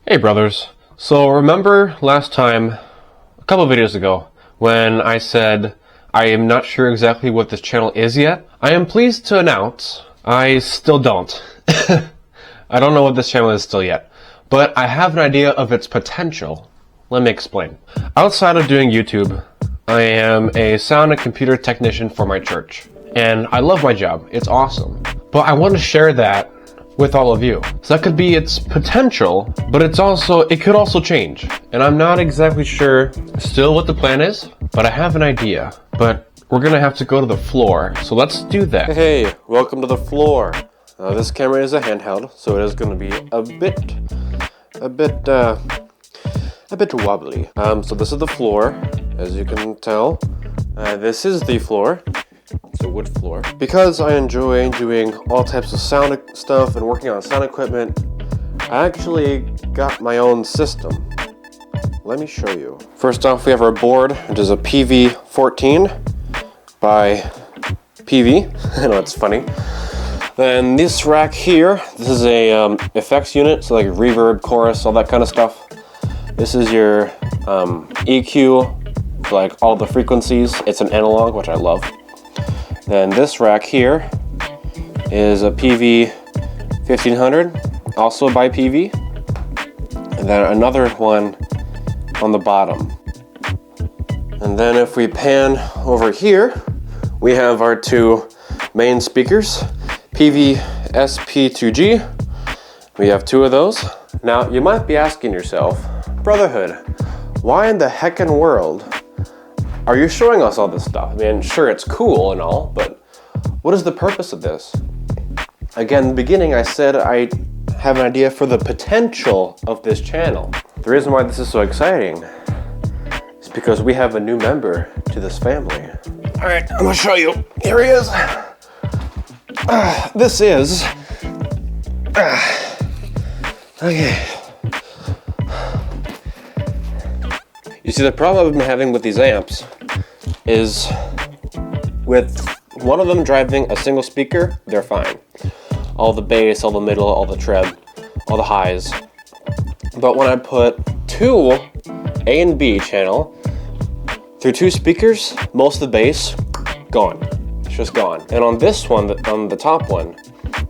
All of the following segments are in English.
Hey brothers, so remember last time, a couple videos ago, when I said I am not sure exactly what this channel is yet? I am pleased to announce I still don't. I don't know what this channel is still yet, but I have an idea of its potential. Let me explain. Outside of doing YouTube, I am a sound and computer technician for my church, and I love my job. It's awesome. But I want to share that with all of you. So that could be its potential, but it could also change. And I'm not exactly sure still what the plan is, but I have an idea. But we're gonna have to go to the floor, so let's do that. Hey, welcome to the floor. This camera is a handheld, so it is gonna be a bit wobbly. So this is the floor, as you can tell. This is the floor. It's a wood floor. Because I enjoy doing all types of sound stuff and working on sound equipment, I actually got my own system. Let me show you. First off, we have our board, which is a PV14 by PV. I know it's funny. Then this rack here, this is a effects unit, so like reverb, chorus, all that kind of stuff. This is your EQ, for like all the frequencies. It's an analog, which I love. Then this rack here is a PV 1500, also by PV. And then another one on the bottom. And then if we pan over here, we have our two main speakers, PV SP2G. We have two of those. Now you might be asking yourself, Brotherhood, why in the heckin' world are you showing us all this stuff? I mean, sure, it's cool and all, but what is the purpose of this? Again, in the beginning, I said I have an idea for the potential of this channel. The reason why this is so exciting is because we have a new member to this family. All right, I'm gonna show you. Here he is. This is... okay. You see, the problem I've been having with these amps is with one of them driving a single speaker, they're fine. All the bass, all the middle, all the tread, all the highs. But when I put two A and B channel through two speakers, most of the bass, gone. It's just gone. And on this one, on the top one,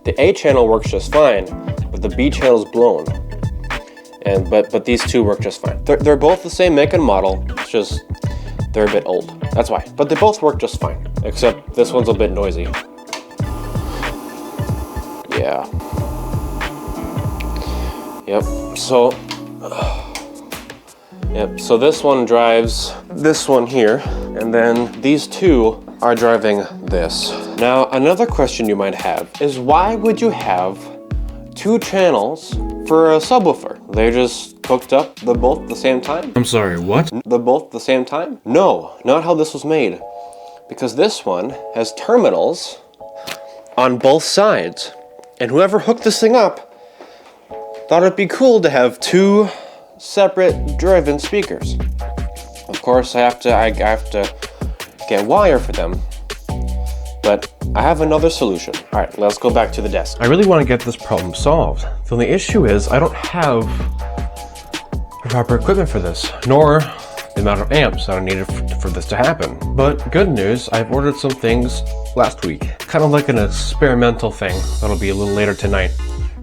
the A channel works just fine, but the B channel's blown. But these two work just fine. They're both the same make and model, it's just they're a bit old. That's why. But they both work just fine, except this one's a bit noisy. Yeah. Yep. So this one drives this one here, and then these two are driving this. Now, another question you might have is why would you have two channels for a subwoofer? They just hooked up the both at the same time? I'm sorry, what? The both at the same time? No, not how this was made. Because this one has terminals on both sides. And whoever hooked this thing up thought it'd be cool to have two separate driven speakers. Of course, I have to get wire for them. But I have another solution. All right, let's go back to the desk. I really want to get this problem solved. The only issue is I don't have the proper equipment for this, nor the amount of amps that are needed for this to happen. But good news, I've ordered some things last week. Kind of like an experimental thing that'll be a little later tonight.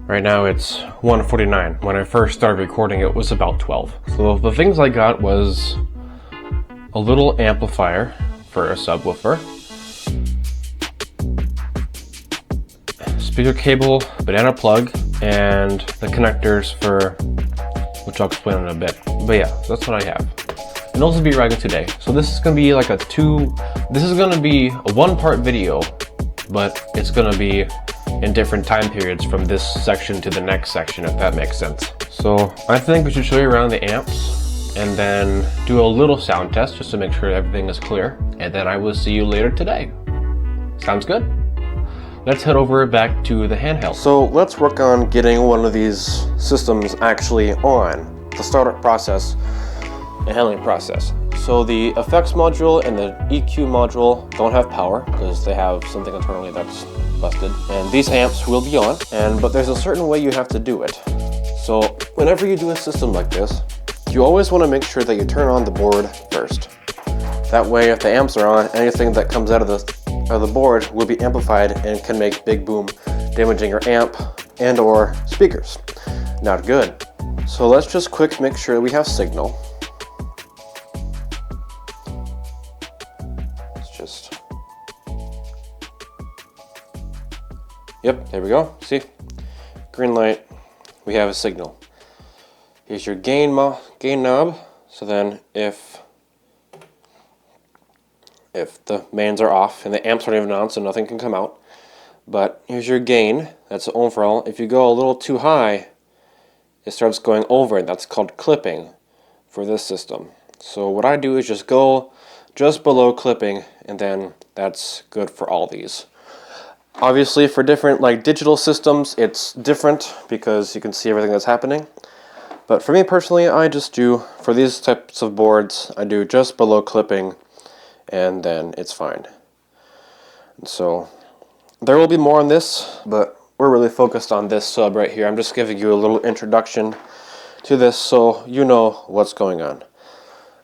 Right now it's 1:49. When I first started recording, it was about 12. So the things I got was a little amplifier for a subwoofer, speaker cable, banana plug, and the connectors for, which I'll explain in a bit. But yeah, that's what I have. And those will be arriving today. So this is gonna be like this is gonna be a one-part video, but it's gonna be in different time periods from this section to the next section, if that makes sense. So I think we should show you around the amps and then do a little sound test just to make sure everything is clear. And then I will see you later today. Sounds good? Let's head over back to the handheld. So let's work on getting one of these systems actually on the startup process and handling process. So the effects module and the EQ module don't have power because they have something internally that's busted. And these amps will be on, but there's a certain way you have to do it. So whenever you do a system like this, you always want to make sure that you turn on the board first. That way, if the amps are on, anything that comes out of the board will be amplified and can make big boom, damaging your amp and or speakers. Not good. So let's just quick make sure we have signal. Let's just... Yep, there we go. See? Green light. We have a signal. Here's your gain knob. So then if the mains are off and the amps aren't even on, so nothing can come out. But here's your gain. That's the overall. If you go a little too high, it starts going over, and that's called clipping for this system. So what I do is just go just below clipping, and then that's good for all these. Obviously, for different like digital systems, it's different because you can see everything that's happening. But for me personally, I just do, for these types of boards, I do just below clipping, and then it's fine. And so there will be more on this, but we're really focused on this sub right here. I'm just giving you a little introduction to this so you know what's going on.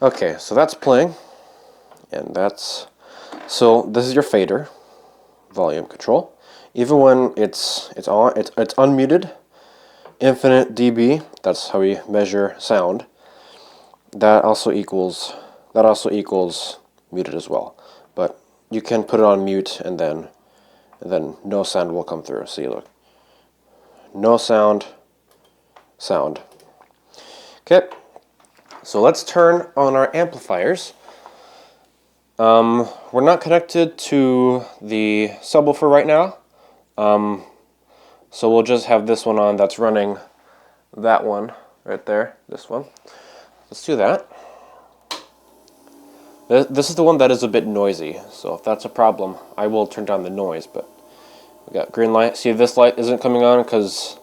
Okay, so that's playing, and that's, so this is your fader, volume control. Even when it's on, it's unmuted, infinite dB, that's how we measure sound. That also equals muted as well. But you can put it on mute and then no sound will come through. See, look. No sound. Okay. So let's turn on our amplifiers. We're not connected to the subwoofer right now. So we'll just have this one on that's running that one right there, this one. Let's do that. This is the one that is a bit noisy, so if that's a problem, I will turn down the noise, but we got green light. See, this light isn't coming on because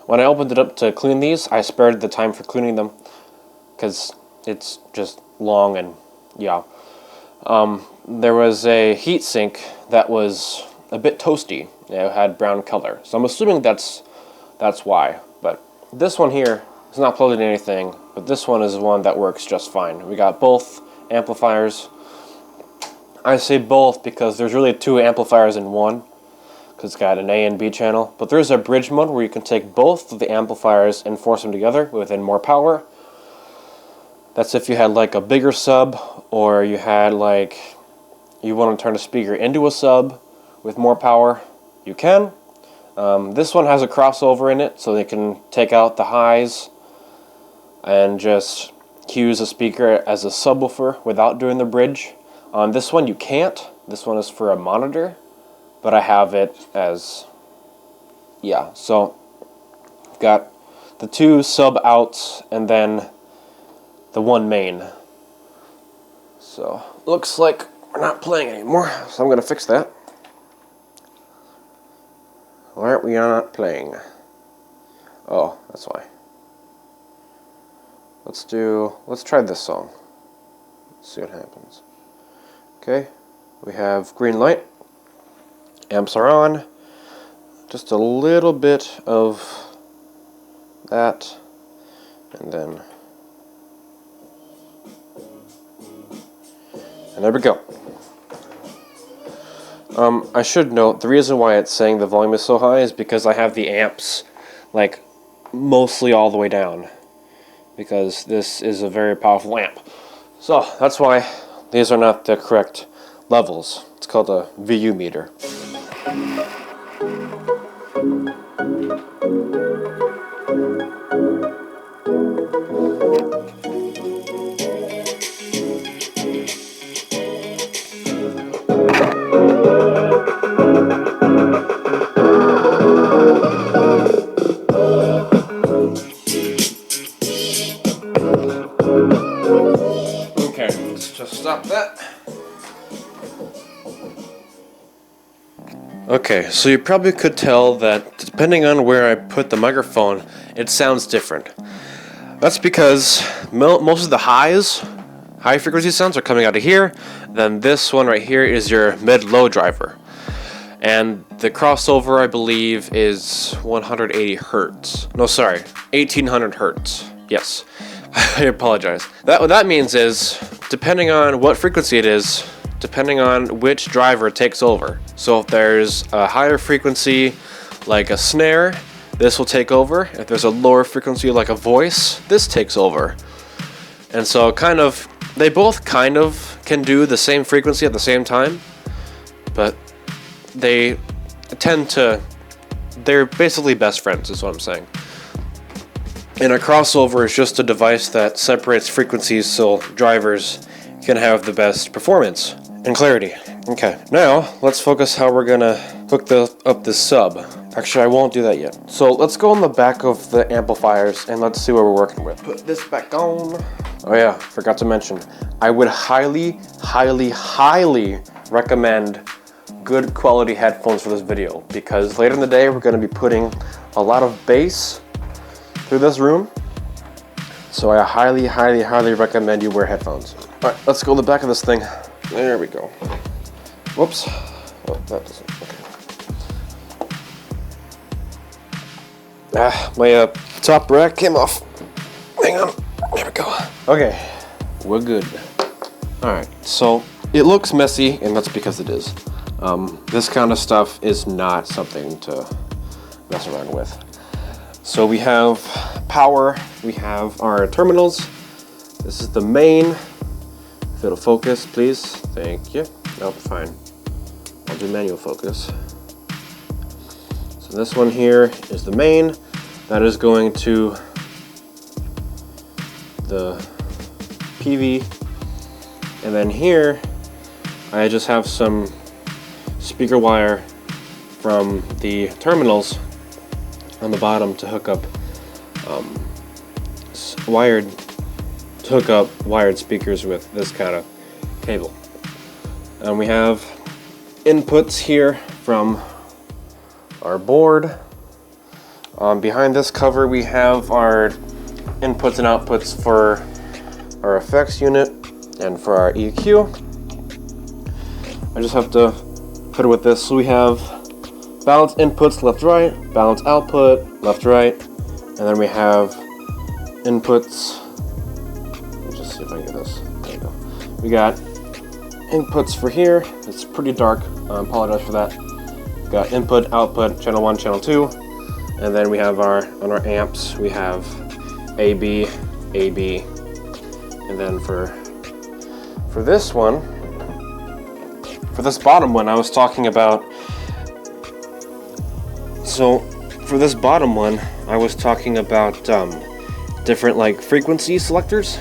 when I opened it up to clean these, I spared the time for cleaning them because it's just long and yeah. There was a heat sink that was a bit toasty. It had brown color, so I'm assuming that's why. But this one here is not plugged into anything, but this one is one that works just fine. We got both amplifiers. I say both because there's really two amplifiers in one, because it's got an A and B channel. But there's a bridge mode where you can take both of the amplifiers and force them together within more power. That's if you had like a bigger sub, or you had like, you want to turn a speaker into a sub with more power, you can. This one has a crossover in it, so they can take out the highs and just use a speaker as a subwoofer without doing the bridge. On this one you can't. This one is for a monitor, but I have it as, yeah. So I've got the two sub outs and then the one main. So looks like we're not playing anymore, so I'm gonna fix that. Why aren't we not playing? Oh, that's why. Let's try this song. Let's see what happens. Okay, we have green light. Amps are on. Just a little bit of that, and then, and there we go. I should note, the reason why it's saying the volume is so high is because I have the amps like mostly all the way down, because this is a very powerful amp. So that's why these are not the correct levels. It's called a VU meter. Okay, let's just stop that. Okay, so you probably could tell that depending on where I put the microphone, it sounds different. That's because most of the high frequency sounds are coming out of here. Then this one right here is your mid-low driver. And the crossover, I believe, is 180 hertz. No, sorry, 1800 hertz. Yes, I apologize. What that means is, depending on what frequency it is, depending on which driver takes over. So if there's a higher frequency, like a snare, this will take over. If there's a lower frequency, like a voice, this takes over. And so they both kind of can do the same frequency at the same time, but they're basically best friends, is what I'm saying. And a crossover is just a device that separates frequencies so drivers can have the best performance and clarity. Okay, now let's focus how we're gonna hook up this sub. Actually, I won't do that yet. So let's go on the back of the amplifiers and let's see what we're working with. Put this back on. Oh yeah, forgot to mention, I would highly, highly, highly recommend good quality headphones for this video, because later in the day we're going to be putting a lot of bass through this room. So I highly, highly, highly recommend you wear headphones. All right, let's go to the back of this thing. There we go. Whoops. Oh, that doesn't. Okay. My top rack came off. Hang on. There we go. Okay, we're good. All right, so it looks messy, and that's because it is. This kind of stuff is not something to mess around with. So we have power, we have our terminals. This is the main. If it'll focus, please. Thank you. Nope, fine. I'll do manual focus. So this one here is the main. That is going to the PV. And then here, I just have some speaker wire from the terminals on the bottom to hook up wired speakers with this kind of cable. And we have inputs here from our board. Behind this cover we have our inputs and outputs for our effects unit and for our EQ. I just have to put it with this. So we have balance inputs left right, balance output left right, and then we have inputs. Let me just see if I can get this. There you go. We got inputs for here. It's pretty dark. I apologize for that. We got input, output, channel 1, channel 2, and then we have on our amps we have AB, AB, and then for this one, for this bottom one, I was talking about. So for this bottom one, I was talking about different like frequency selectors.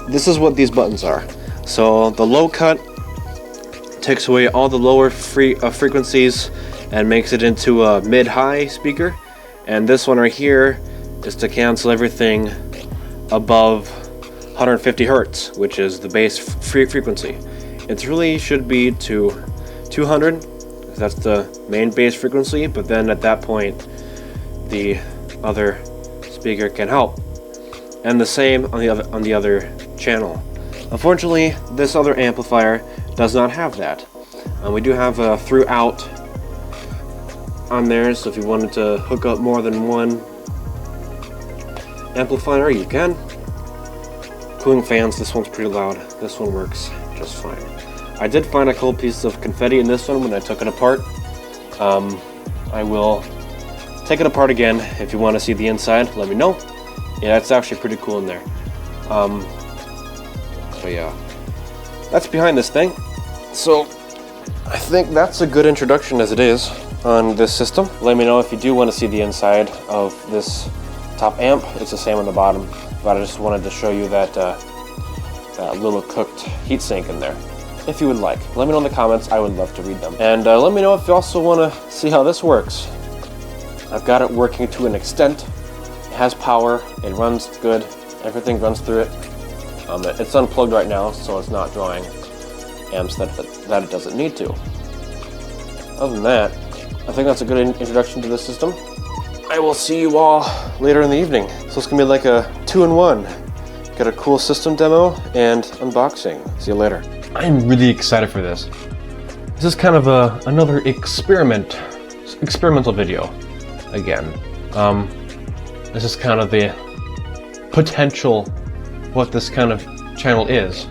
This is what these buttons are. So the low cut takes away all the lower frequencies and makes it into a mid-high speaker. And this one right here is to cancel everything above 150 hertz, which is the bass frequency. It really should be to 200. That's the main bass frequency, but then at that point the other speaker can help, and the same on the other channel. Unfortunately, this other amplifier does not have that. We do have a throughout on there, so if you wanted to hook up more than one amplifier, you can. Cooling fans, this one's pretty loud. This one works just fine. I did find a couple pieces of confetti in this one when I took it apart. I will take it apart again. If you want to see the inside, let me know. Yeah, it's actually pretty cool in there. But yeah, that's behind this thing. So I think that's a good introduction as it is on this system. Let me know if you do want to see the inside of this top amp. It's the same on the bottom, but I just wanted to show you that little cooked heatsink in there. If you would like, let me know in the comments. I would love to read them. And let me know if you also want to see how this works. I've got it working to an extent. It has power, it runs good, everything runs through it. It's unplugged right now, so it's not drawing amps that it doesn't need to. Other than that, I think that's a good introduction to the system. I will see you all later in the evening. So it's gonna be like a 2-in-1. Get a cool system demo and unboxing. See you later. I'm really excited for this. This is kind of another experimental video again. This is kind of the potential what this kind of channel is.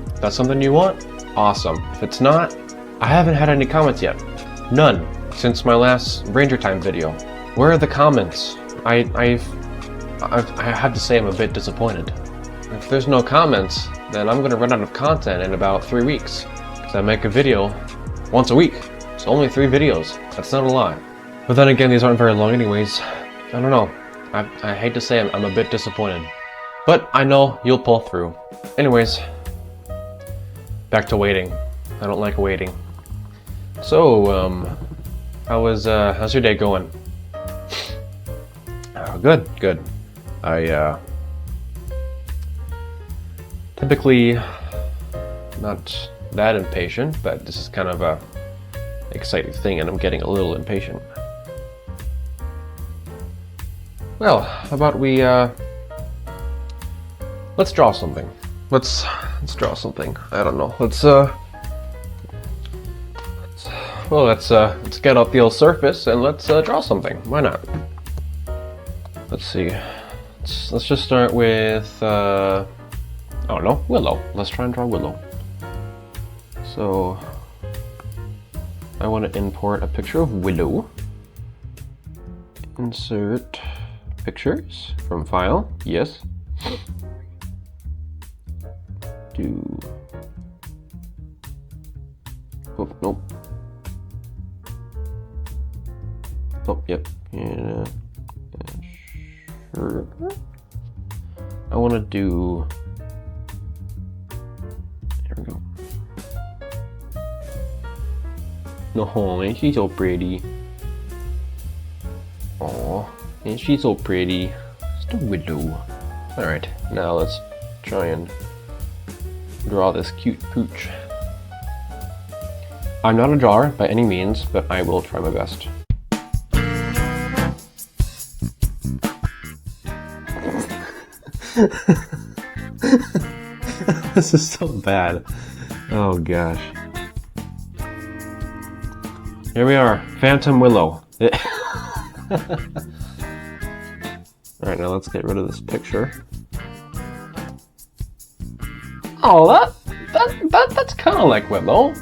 If that's something you want? Awesome. If it's not, I haven't had any comments yet. None since my last Ranger Time video. Where are the comments? I have to say I'm a bit disappointed. If there's no comments, then I'm gonna run out of content in about 3 weeks. Because I make a video once a week. It's only 3 videos. That's not a lot. But then again, these aren't very long anyways. I don't know. I hate to say I'm a bit disappointed. But I know you'll pull through. Anyways, back to waiting. I don't like waiting. So, how's your day going? Oh, good. I, typically not that impatient, but this is kind of a exciting thing and I'm getting a little impatient. Well, how about we, let's draw something. Let's draw something. I don't know. Let's get up the old surface and let's draw something. Why not? Let's see. Let's just start with oh no, Willow. Let's try and draw Willow. So I want to import a picture of Willow. Insert pictures from file. Yes. Oh, nope. Oh, yep. Yeah. Sure. I want to do. There we go. No, ain't she so pretty? Oh, ain't she so pretty? Just a Willow. All right, now let's try and draw this cute pooch. I'm not a drawer by any means, but I will try my best. This is so bad. Oh gosh. Here we are, Phantom Willow. Alright, now let's get rid of this picture. Oh, that's kind of like Willow.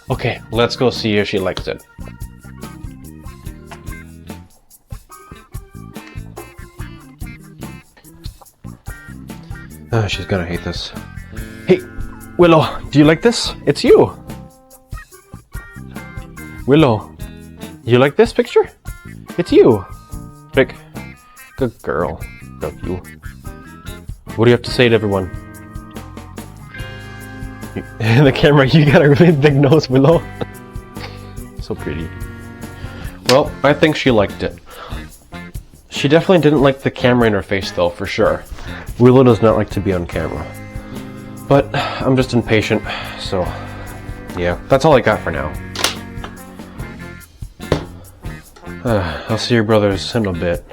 Okay, let's go see if she likes it. Oh, she's gonna hate this. Hey, Willow, do you like this? It's you! Willow, you like this picture? It's you! Good girl. Love you. What do you have to say to everyone? In the camera, you got a really big nose, Willow. So pretty. Well, I think she liked it. She definitely didn't like the camera interface though, for sure. Willow does not like to be on camera. But I'm just impatient, so yeah, that's all I got for now. I'll see your brothers in a bit.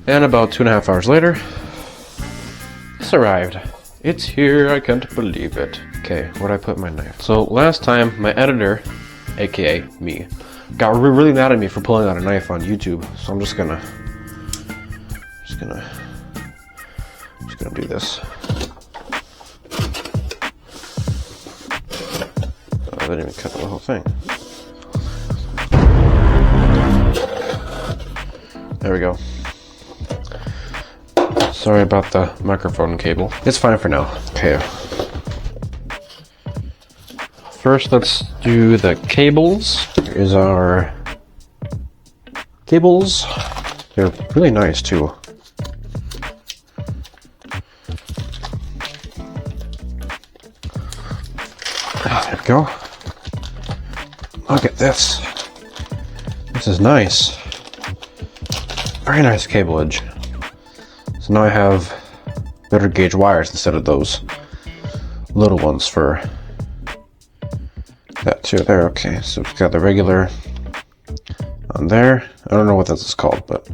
And about 2.5 hours later, it's arrived. It's here, I can't believe it. Okay, where'd I put my knife? So last time, my editor, aka me, got really mad at me for pulling out a knife on YouTube. So I'm just gonna do this. Oh, I didn't even cut the whole thing. There we go. Sorry about the microphone cable. It's fine for now. Okay. First, let's do the cables. Here's our cables. They're really nice too. There we go. Look at this. This is nice. Very nice cableage. So now I have better gauge wires instead of those little ones for that too. There, okay. So we've got the regular on there. I don't know what this is called, but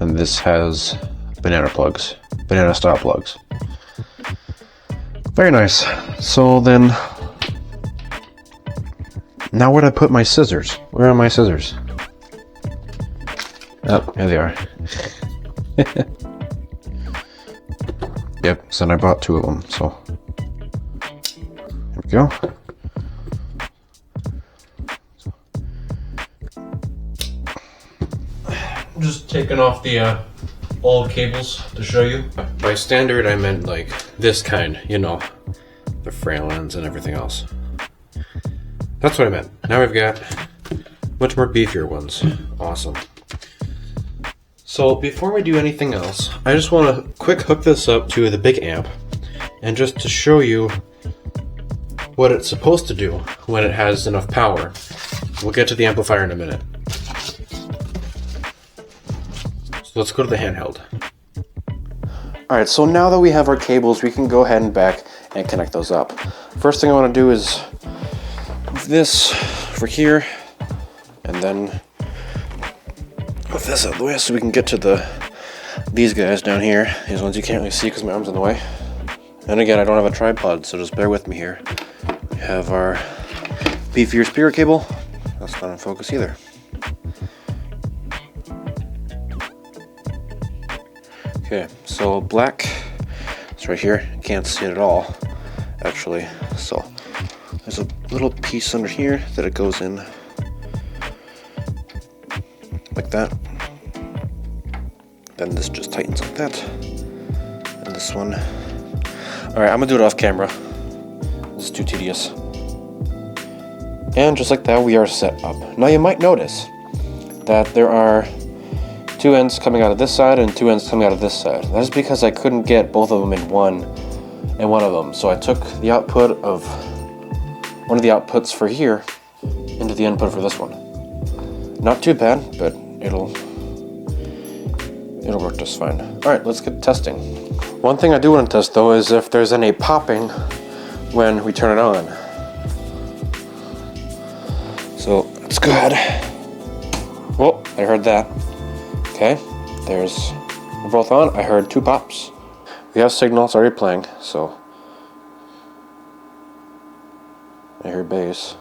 and this has banana plugs, banana style plugs. Very nice. So then Now where'd I put my scissors? Where are my scissors? Oh, here they are. Yep, so I bought 2 of them, so. There we go. I'm just taking off the old cables to show you. By standard, I meant like this kind, you know, the frail ends and everything else. That's what I meant. Now we've got much more beefier ones. Awesome. So before we do anything else, I just want to quick hook this up to the big amp, and just to show you what it's supposed to do when it has enough power. We'll get to the amplifier in a minute. So let's go to the handheld. Alright, so now that we have our cables, we can go ahead and back and connect those up. First thing I want to do is move this over here, and then move this out of the way so we can get to these guys down here. These ones you can't really see because my arm's in the way. And again, I don't have a tripod, so just bear with me here. We have our beefier speaker cable. That's not in focus either. Okay, so black, it's right here. You can't see it at all, actually. So there's a little piece under here that it goes in like that. Then this just tightens like that. And this one. Alright, I'm gonna do it off camera. This is too tedious. And just like that, we are set up. Now you might notice that there are 2 ends coming out of this side and 2 ends coming out of this side. That is because I couldn't get both of them in one of them. So I took the output of one of the outputs for here into the input for this one. Not too bad, but it'll work just fine. Alright, let's get testing. One thing I do want to test though is if there's any popping when we turn it on. So let's go ahead. Whoa, I heard that. Okay, we're both on. I heard 2 pops. We have signals already playing, so I hear bass.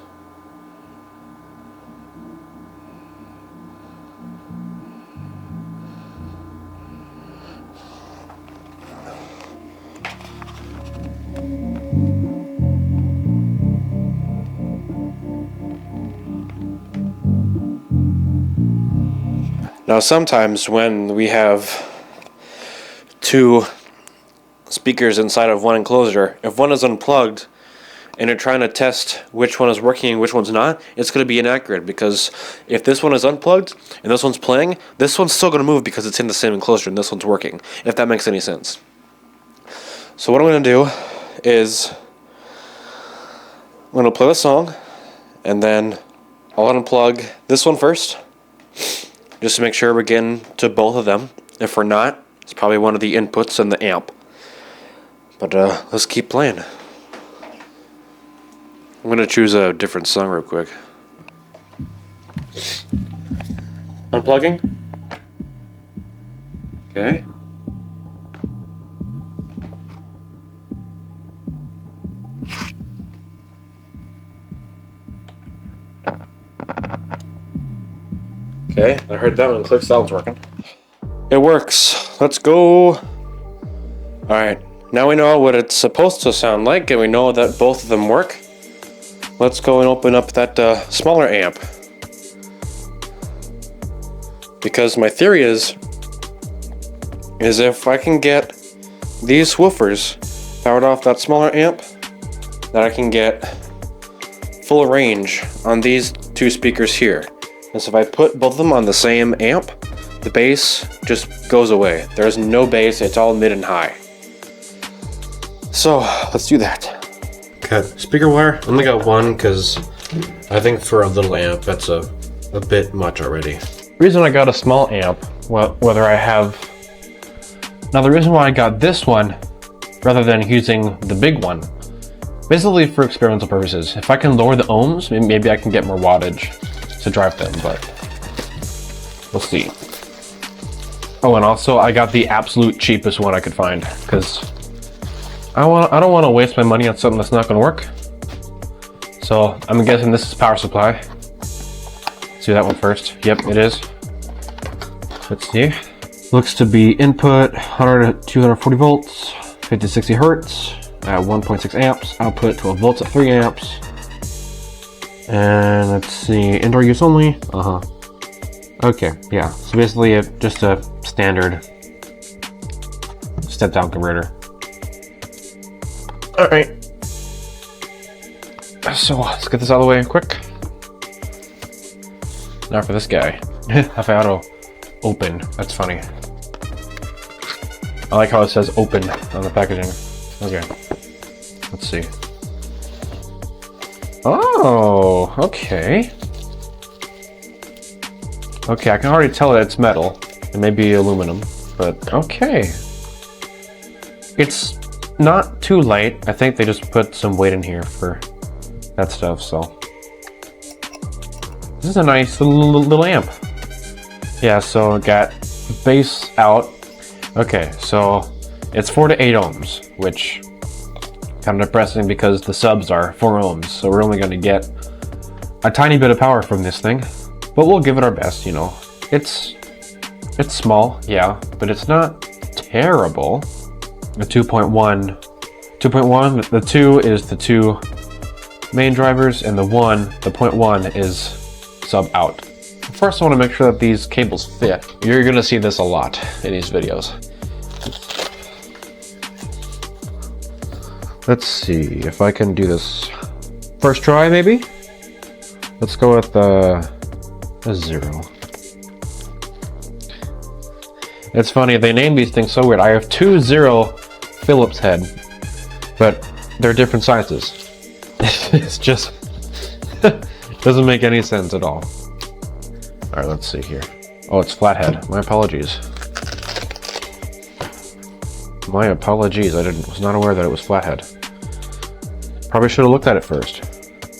Now sometimes when we have 2 speakers inside of one enclosure, if one is unplugged and you're trying to test which one is working and which one's not, it's going to be inaccurate, because if this one is unplugged and this one's playing, this one's still going to move because it's in the same enclosure and this one's working, if that makes any sense. So what I'm going to do is I'm going to play the song, and then I'll unplug this one first, just to make sure we're getting to both of them. If we're not, it's probably one of the inputs in the amp. But let's keep playing. I'm going to choose a different song real quick. Unplugging. Okay. Okay, I heard that one click, so that one's working. It works. Let's go. Alright, now we know what it's supposed to sound like, and we know that both of them work. Let's go and open up that smaller amp. Because my theory is if I can get these woofers powered off that smaller amp, that I can get full range on these 2 speakers here. And so if I put both of them on the same amp, the bass just goes away. There's no bass, it's all mid and high. So let's do that. Okay, speaker wire, I only got 1 because I think for a little amp that's a bit much already. The reason I got a small amp, well, the reason why I got this one rather than using the big one, basically for experimental purposes. If I can lower the ohms, maybe I can get more wattage to drive them, but we'll see. Oh, and also I got the absolute cheapest one I could find, because I don't want to waste my money on something that's not going to work. So I'm guessing this is power supply. Let's do that one first. Yep, it is. Let's see. Looks to be input 100 to 240 volts, 50 to 60 hertz at 1.6 amps, output 12 volts at 3 amps. And let's see, indoor use only. Okay, yeah. So basically, just a standard step-down converter. All right. So let's get this out of the way quick. Now for this guy. Cafe Auto open. That's funny. I like how it says open on the packaging. Okay. Let's see. Oh, okay. Okay, I can already tell that it's metal. It may be aluminum, but okay. It's not too light. I think they just put some weight in here for that stuff, so. This is a nice little amp. Yeah, so it got bass out. Okay, so it's 4 to 8 ohms, which kind of depressing because the subs are 4 ohms, so we're only going to get a tiny bit of power from this thing, but we'll give it our best, you know. It's small, yeah, but it's not terrible. The 2.1, the 2 is the 2 main drivers, and the 0.1 is sub out. First, I want to make sure that these cables fit. You're going to see this a lot in these videos. Let's see if I can do this. First try, maybe? Let's go with a 0. It's funny, they name these things so weird. I have 2 0 Phillips head, but they're different sizes. It's just doesn't make any sense at all. All right, let's see here. Oh, it's flathead. My apologies. My apologies. I was not aware that it was flathead. Probably should have looked at it first.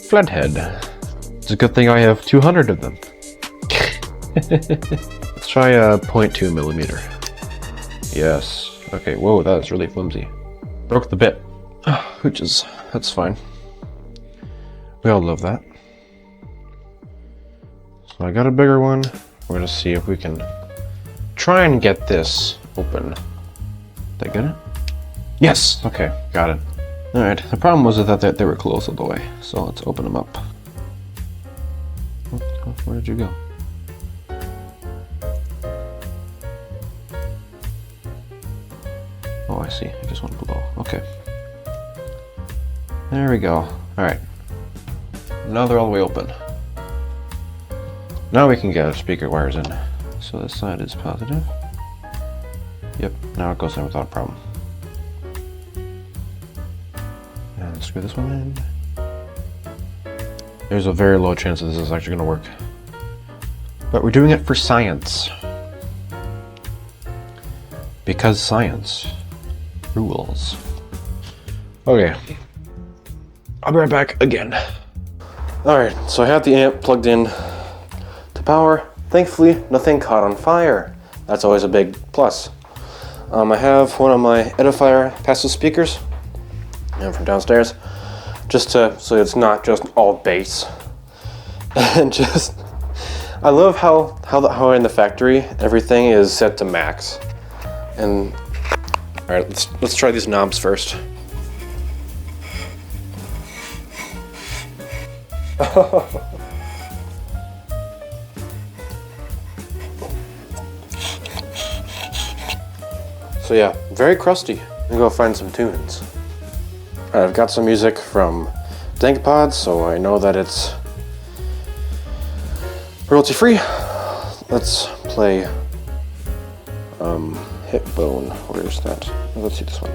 Flathead. It's a good thing I have 200 of them. Let's try a 0.2 millimeter. Yes. Okay. Whoa, that is really flimsy. Broke the bit. That's fine. We all love that. So I got a bigger one. We're gonna see if we can try and get this open. Did I get it? Yes! Okay, got it. Alright, the problem was that they were closed all the way, so let's open them up. Oh, where did you go? Oh, I see. I just went below. Okay. There we go. Alright. Now they're all the way open. Now we can get our speaker wires in. So this side is positive. Yep, now it goes in without a problem. And screw this one in. There's a very low chance that this is actually going to work. But we're doing it for science. Because science rules. Okay. I'll be right back again. Alright, so I have the amp plugged in to power. Thankfully, nothing caught on fire. That's always a big plus. I have one of my Edifier passive speakers from downstairs, just so it's not just all bass. And just, I love how in the factory everything is set to max. And all right, let's try these knobs first. So yeah, very crusty. I'm gonna go find some tunes. Alright, I've got some music from DankPod, so I know that it's royalty free. Let's play Hitbone. Where's that? Let's see this one.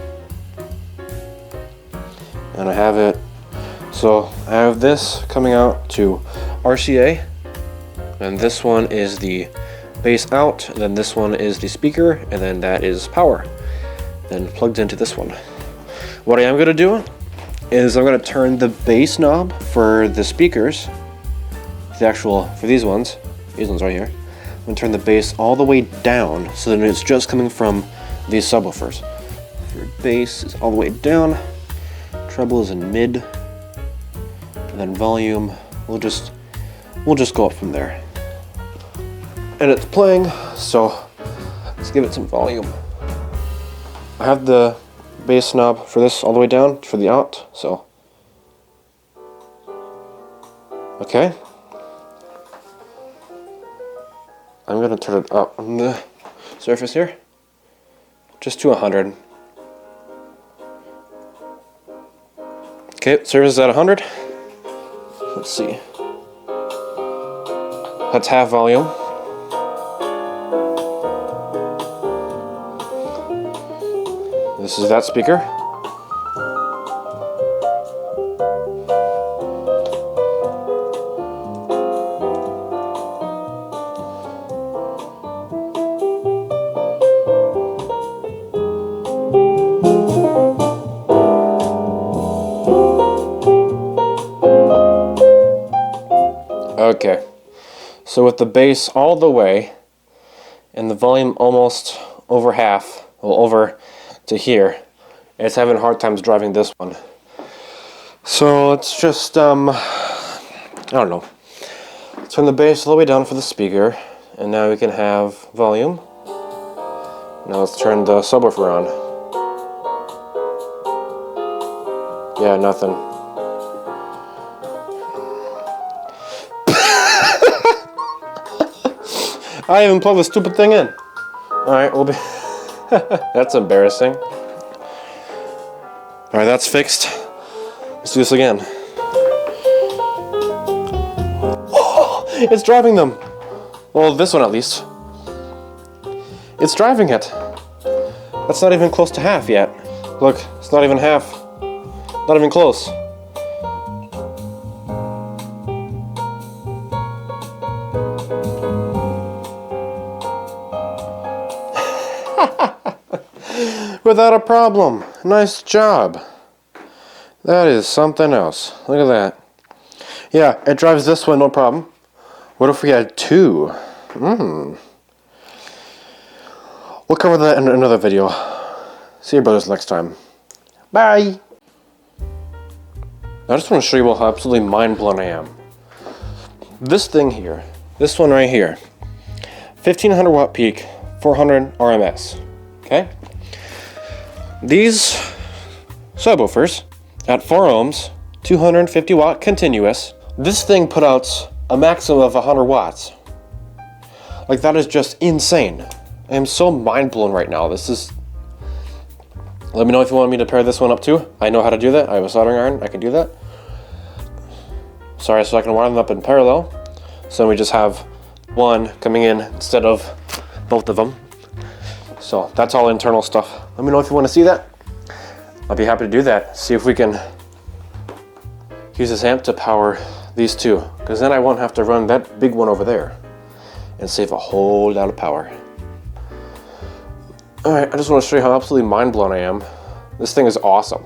And I have it. So I have this coming out to RCA, and this one is the bass out, and then this one is the speaker, and then that is power. Then plugged into this one. What I am going to do is I'm going to turn the bass knob for the speakers, for these ones right here. I'm going to turn the bass all the way down so that it's just coming from these subwoofers. Your bass is all the way down, treble is in mid, And then volume, we'll just go up from there. And it's playing, so let's give it some volume. I have the bass knob for this all the way down for the out, so okay. I'm gonna turn it up on the surface here, just to 100. Okay, surface is at 100. Let's see. That's half volume. This is that speaker. Okay, so with the bass all the way and the volume almost over half, well, over to here, it's having hard times driving this one. So let's just, I don't know, turn the bass all the way down for the speaker, and now we can have volume. Now let's turn the subwoofer on. Yeah, nothing. I even plugged the stupid thing in. Alright, we'll be... That's embarrassing. Alright, that's fixed. Let's do this again. Oh, it's driving them! Well, this one at least. It's driving it. That's not even close to half yet. Look, it's not even half. Not even close. Without a problem. Nice job. That is something else. Look at that. Yeah, it drives this one, no problem. What if we had two? We'll cover that in another video. See you brothers next time. Bye! I just want to show you how absolutely mind-blown I am. This thing here, this one right here, 1500 watt peak, 400 RMS. Okay? These subwoofers at 4 ohms, 250 watt continuous, this thing put out a maximum of 100 watts. Like, that is just insane. I am so mind blown right now. This is... Let me know if you want me to pair this one up too. I know how to do that. I have a soldering iron. I can do that. Sorry, so I can wire them up in parallel. So we just have one coming in instead of both of them. So that's all internal stuff. Let me know if you want to see that. I'll be happy to do that. See if we can use this amp to power these two. Because then I won't have to run that big one over there and save a whole lot of power. Alright, I just want to show you how absolutely mind blown I am. This thing is awesome.